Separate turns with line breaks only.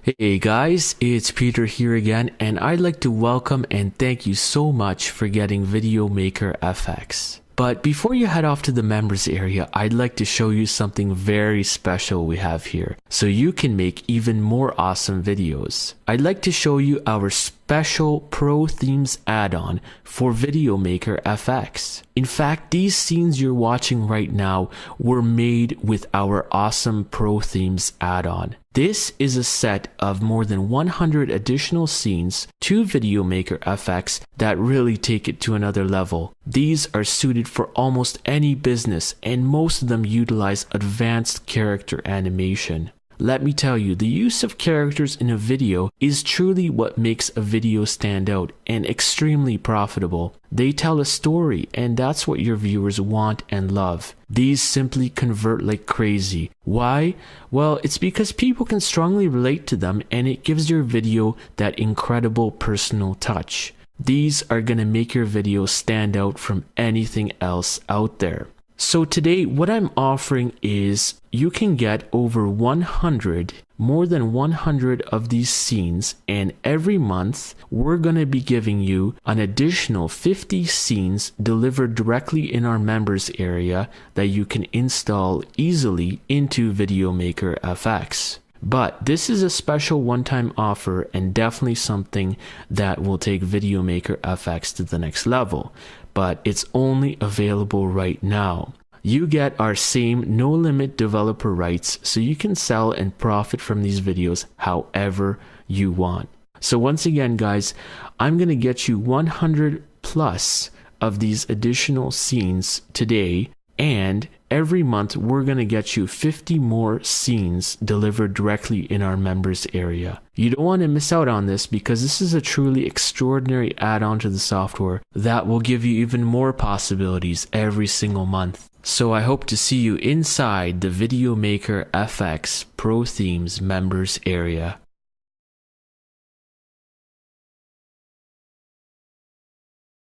Hey guys, it's Peter here again, and I'd like to welcome and thank you so much for getting VideoMakerFX. But before you head off to the members area, I'd like to show you something very special we have here, so you can make even more awesome videos. I'd like to show you our special ProThemes add-on for VideoMakerFX. In fact, these scenes you're watching right now were made with our awesome ProThemes add-on. This is a set of more than 100 additional scenes to VideoMakerFX that really take it to another level. These are suited for almost any business, and most of them utilize advanced character animation. Let me tell you, the use of characters in a video is truly what makes a video stand out and extremely profitable. They tell a story, and that's what your viewers want and love. These simply convert like crazy. Why? Well, it's because people can strongly relate to them, and it gives your video that incredible personal touch. These are gonna make your video stand out from anything else out there. So today, what I'm offering is you can get over more than 100 of these scenes, and every month we're going to be giving you an additional 50 scenes delivered directly in our members area that you can install easily into VideoMakerFX. But this is a special one-time offer and definitely something that will take VideoMakerFX to the next level. But it's only available right now. You get our same no-limit developer rights, so you can sell and profit from these videos however you want. So once again, guys, I'm going to get you 100 plus of these additional scenes today, and every month we're going to get you 50 more scenes delivered directly in our members area. You don't want to miss out on this because this is a truly extraordinary add-on to the software that will give you even more possibilities every single month. So I hope to see you inside the VideoMakerFX ProThemes members area.